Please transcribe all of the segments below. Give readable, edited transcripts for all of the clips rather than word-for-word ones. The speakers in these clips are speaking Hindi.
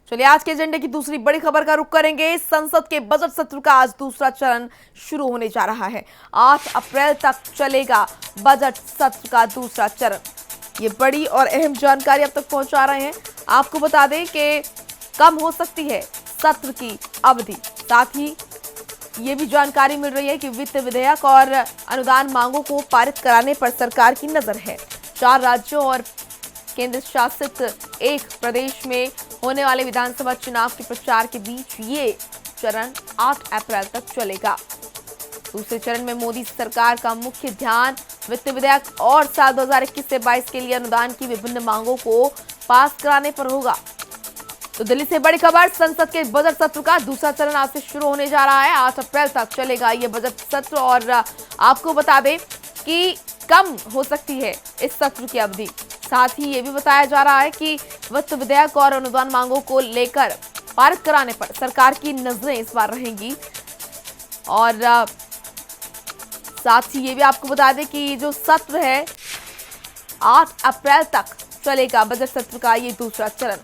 चलिए आज के एजेंडे की दूसरी बड़ी खबर का रुख करेंगे। संसद के बजट सत्र का आज दूसरा चरण शुरू होने जा रहा है। 8 अप्रैल तक चलेगा बजट सत्र का दूसरा चरण। ये बड़ी और अहम जानकारी अब तक पहुंचा रहे हैं। आपको बता दें कि कम हो सकती है सत्र की अवधि। साथ ही ये भी जानकारी मिल रही है कि वित्त विधेयक और अनुदान मांगों को पारित कराने पर सरकार की नजर है। 4 राज्यों और केंद्र शासित एक प्रदेश में होने वाले विधानसभा चुनाव के प्रचार के बीच ये चरण 8 अप्रैल तक चलेगा। दूसरे चरण में मोदी सरकार का मुख्य ध्यान वित्त विधेयक और साल 2021 से 22 के लिए अनुदान की विभिन्न मांगों को पास कराने पर होगा। तो दिल्ली से बड़ी खबर, संसद के बजट सत्र का दूसरा चरण आज से शुरू होने जा रहा है। 8 अप्रैल तक चलेगा ये बजट सत्र और आपको बता दें कि कम हो सकती है इस सत्र की अवधि। साथ ही ये भी बताया जा रहा है कि वित्त विधेयक और अनुदान मांगों को लेकर पारित कराने पर सरकार की नजरें इस बार रहेंगी। और साथ ही ये भी आपको बता दें कि जो सत्र है 8 अप्रैल तक चलेगा बजट सत्र का ये दूसरा चरण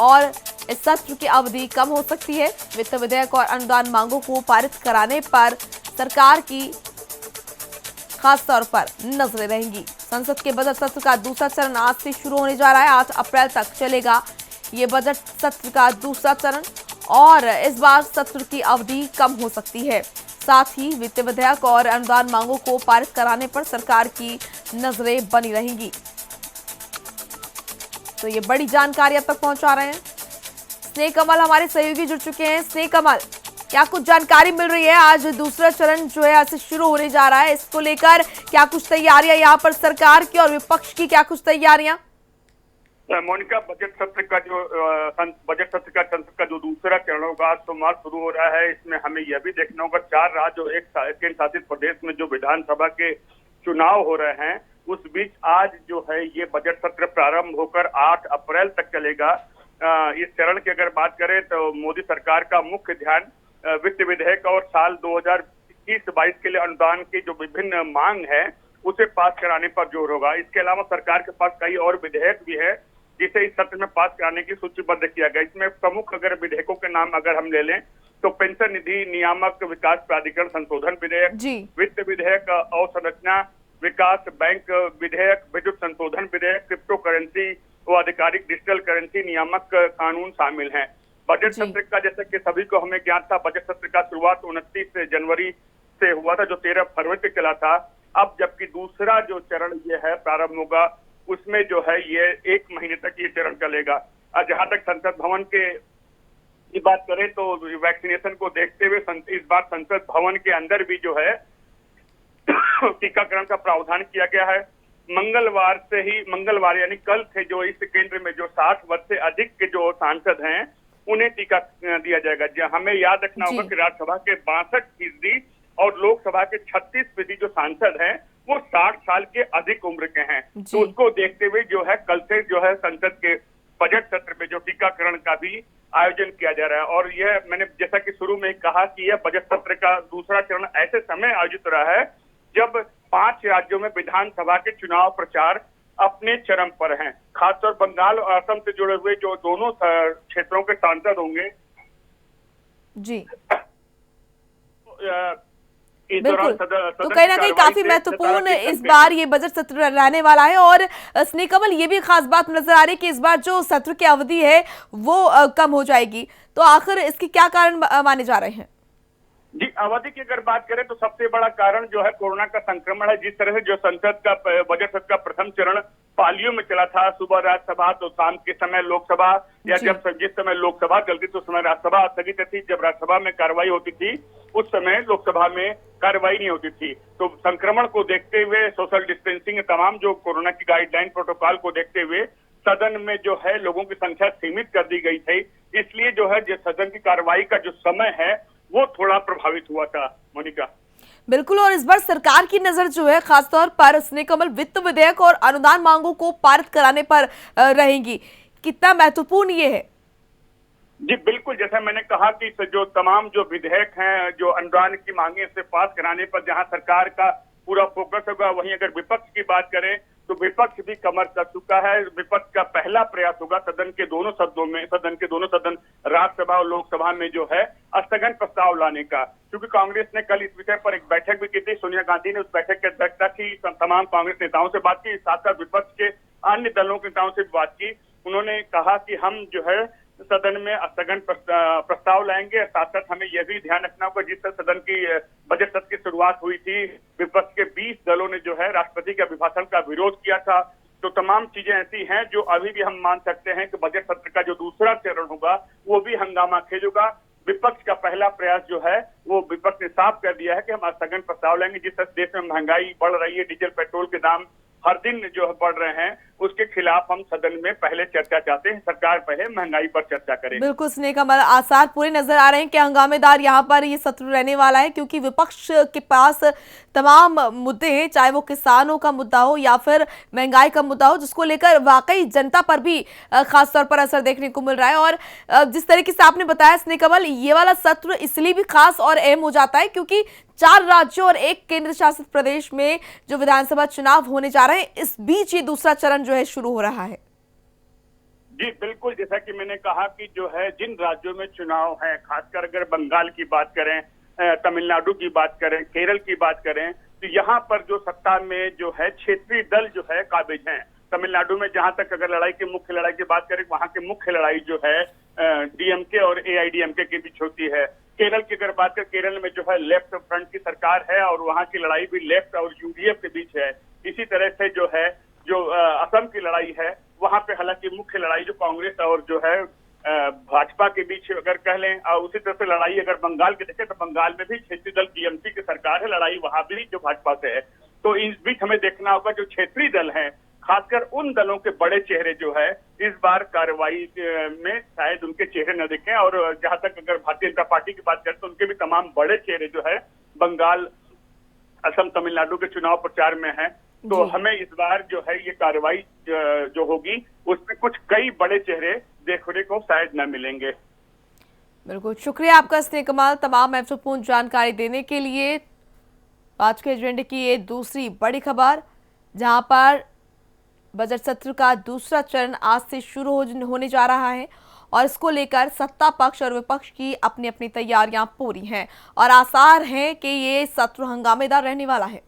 और इस सत्र की अवधि कम हो सकती है। वित्त विधेयक और अनुदान मांगों को पारित कराने पर सरकार की खास तौर पर नजरें रहेंगी। संसद के बजट सत्र का दूसरा चरण आज से शुरू होने जा रहा है। 8 अप्रैल तक चलेगा ये बजट सत्र का दूसरा चरण और इस बार सत्र की अवधि कम हो सकती है। साथ ही वित्त विधेयक और अनुदान मांगों को पारित कराने पर सरकार की नजरें बनी रहेंगी। तो ये बड़ी जानकारी अब तक पहुंचा रहे हैं स्नेह कमल, हमारे सहयोगी जुड़ चुके हैं। स्नेह कमल, क्या कुछ जानकारी मिल रही है? आज दूसरा चरण जो है आज से शुरू होने जा रहा है, इसको लेकर क्या कुछ तैयारियां यहाँ पर सरकार की और विपक्ष की, क्या कुछ तैयारियां? मोनिका, बजट सत्र का संसद का जो दूसरा चरण होगा आज सोमवार शुरू हो रहा है। इसमें हमें यह भी देखना होगा 4 राज्य और एक केंद्र शासित प्रदेश में जो विधानसभा के चुनाव हो रहे हैं उस बीच आज जो है ये बजट सत्र प्रारंभ होकर 8 अप्रैल तक चलेगा। इस चरण की अगर बात करें तो मोदी सरकार का मुख्य ध्यान वित्त विधेयक और साल 2021-22 के लिए अनुदान की जो विभिन्न मांग है उसे पास कराने पर जोर होगा। इसके अलावा सरकार के पास कई और विधेयक भी है जिसे इस सत्र में पास कराने की सूचीबद्ध किया गया। इसमें प्रमुख अगर विधेयकों के नाम अगर हम ले लें तो पेंशन निधि नियामक विकास प्राधिकरण संशोधन विधेयक, वित्त विधेयक, अवसंरचना विकास बैंक विधेयक, विद्युत संशोधन विधेयक, क्रिप्टो करेंसी व आधिकारिक डिजिटल करेंसी नियामक कानून शामिल हैं। बजट सत्र का जैसा कि सभी को हमें ज्ञात था, बजट सत्र का शुरुआत 29 जनवरी से हुआ था जो 13 फरवरी तक चला था। अब जबकि दूसरा जो चरण ये है प्रारंभ होगा उसमें जो है ये 1 महीने तक ये चरण चलेगा। जहां तक संसद भवन की बात करें तो वैक्सीनेशन को देखते हुए इस बार संसद भवन के अंदर भी जो है टीकाकरण का प्रावधान किया गया है। मंगलवार यानी कल से जो इस केंद्र में जो 60 वर्ष से अधिक के जो सांसद हैं उन्हें टीका दिया जाएगा। हमें याद रखना होगा कि राज्यसभा के 62% और लोकसभा के 36% जो सांसद हैं वो 60 साल के अधिक उम्र के हैं। तो उसको देखते हुए जो है कल से जो है संसद के बजट सत्र में जो टीकाकरण का भी आयोजन किया जा रहा है। और यह मैंने जैसा कि शुरू में कहा कि यह बजट सत्र का दूसरा चरण ऐसे समय आयोजित हो रहा है जब 5 राज्यों में विधानसभा के चुनाव प्रचार अपने चरम पर हैं। खासतौर बंगाल और असम से जुड़े हुए जो दोनों क्षेत्रों के सांसद होंगे जी बिल्कुल, तो कहीं ना कहीं काफी महत्वपूर्ण इस बार ये बजट सत्र रहने वाला है। और स्नेह कमल, ये भी खास बात नजर आ रही है कि इस बार जो सत्र की अवधि है वो कम हो जाएगी, तो आखिर इसके क्या कारण माने जा रहे हैं? जी, अवधि की अगर बात करें तो सबसे बड़ा कारण जो है कोरोना का संक्रमण है। जिस तरह से जो संसद का बजट सत्र का प्रथम चरण पालियों में चला था, सुबह राज्यसभा तो शाम के समय लोकसभा, या जिस समय लोकसभा चलती तो उस समय राज्यसभा स्थगित थी। जब राज्यसभा में कार्रवाई होती थी उस समय लोकसभा में कार्रवाई नहीं होती थी। तो संक्रमण को देखते हुए, सोशल डिस्टेंसिंग, तमाम जो कोरोना की गाइडलाइन प्रोटोकॉल को देखते हुए सदन में जो है लोगों की संख्या सीमित कर दी गई थी। इसलिए जो है सदन की कार्रवाई का जो समय है वो थोड़ा प्रभावित हुआ था। मोनिका, बिल्कुल, और इस बार सरकार की नजर जो है खासतौर पर स्नेह कमल वित्त विधेयक और अनुदान मांगों को पारित कराने पर रहेंगी। कितना महत्वपूर्ण ये है? जी बिल्कुल, जैसा मैंने कहा कि जो तमाम जो विधेयक हैं जो अनुदान की मांगे से पास कराने पर जहां सरकार का पूरा फोकस होगा, वहीं अगर विपक्ष की बात करें तो विपक्ष भी कमर कस चुका है। विपक्ष का पहला प्रयास होगा सदन के दोनों सदन राज्यसभा और लोकसभा में जो है स्थगन प्रस्ताव लाने का, क्योंकि कांग्रेस ने कल इस विषय पर एक बैठक भी की थी। सोनिया गांधी ने उस बैठक की अध्यक्षता की, तमाम कांग्रेस नेताओं से बात की, साथ साथ विपक्ष के अन्य दलों के नेताओं से भी बात की। उन्होंने कहा कि हम जो है सदन में स्थगन प्रस्ताव लाएंगे। साथ साथ हमें यह भी ध्यान रखना होगा, जिस तरह सदन की बजट सत्र की शुरुआत हुई थी, विपक्ष के 20 दलों ने जो है राष्ट्रपति के अभिभाषण का विरोध किया था। तो तमाम चीजें ऐसी हैं जो अभी भी हम मान सकते हैं कि बजट सत्र का जो दूसरा चरण होगा वो भी हंगामा खेलेगा। विपक्ष का पहला प्रयास जो है वो विपक्ष ने साफ कर दिया है कि हम स्थगन प्रस्ताव लाएंगे। जिस तरह देश में महंगाई बढ़ रही है, डीजल पेट्रोल के दाम हर दिन जो है बढ़ रहे हैं, उसके खिलाफ हम सदन में पहले चर्चा चाहते हैं। सरकार पहले महंगाई पर चर्चा करे। बिल्कुल, स्नेह कमल, आसार पूरे नजर आ रहे हैं कि हंगामेदार यहाँ पर ये सत्र रहने वाला है, क्योंकि विपक्ष के पास तमाम मुद्दे हैं, चाहे वो किसानों का मुद्दा हो या फिर महंगाई का मुद्दा हो, जिसको लेकर वाकई जनता पर भी खासतौर पर असर देखने को मिल रहा है। और जिस तरीके से आपने बताया स्नेह कमल, ये वाला सत्र इसलिए भी खास और अहम हो जाता है क्योंकि 4 राज्यों और 1 केंद्र शासित प्रदेश में जो विधानसभा चुनाव होने जा रहे हैं, इस बीच ये दूसरा चरण जो है शुरू हो रहा है। जी बिल्कुल, जैसा कि मैंने कहा कि जो है जिन राज्यों में चुनाव है, खासकर अगर बंगाल की बात करें, तमिलनाडु की बात करें, केरल की बात करें, तो यहाँ पर जो सत्ता में जो है क्षेत्रीय दल जो है काबिज हैं। तमिलनाडु में जहां तक अगर मुख्य लड़ाई की बात करें, वहां की मुख्य लड़ाई जो है डीएमके और एआईडीएमके के बीच होती है। केरल की अगर बात करें, केरल में जो है लेफ्ट फ्रंट की सरकार है और वहां की लड़ाई भी लेफ्ट और यूडीएफ के बीच है। इसी तरह से जो है असम की लड़ाई है, वहां पे हालांकि मुख्य लड़ाई जो कांग्रेस और जो है भाजपा के बीच अगर कह लें, और उसी तरह से लड़ाई अगर बंगाल की देखें तो बंगाल में भी क्षेत्रीय दल टीएमसी की सरकार है, लड़ाई वहां भी जो भाजपा से है। तो इस बीच हमें देखना होगा जो क्षेत्रीय दल हैं, खासकर उन दलों के बड़े चेहरे जो है इस बार कार्रवाई में शायद उनके चेहरे न दिखें। और जहां तक अगर भारतीय जनता पार्टी की बात करें तो उनके भी तमाम बड़े चेहरे जो है बंगाल, असम, तमिलनाडु के चुनाव प्रचार में हैं। तो हमें इस बार जो है ये कार्रवाई जो होगी उसमें कुछ कई बड़े चेहरे देखने को शायद न मिलेंगे। बिल्कुल, शुक्रिया आपका स्नेह कमल, तमाम महत्वपूर्ण जानकारी देने के लिए। आज के एजेंडे की ये दूसरी बड़ी खबर, जहां पर बजट सत्र का दूसरा चरण आज से शुरू होने जा रहा है और इसको लेकर सत्ता पक्ष और विपक्ष की अपनी अपनी तैयारियां पूरी हैं और आसार हैं कि ये सत्र हंगामेदार रहने वाला है।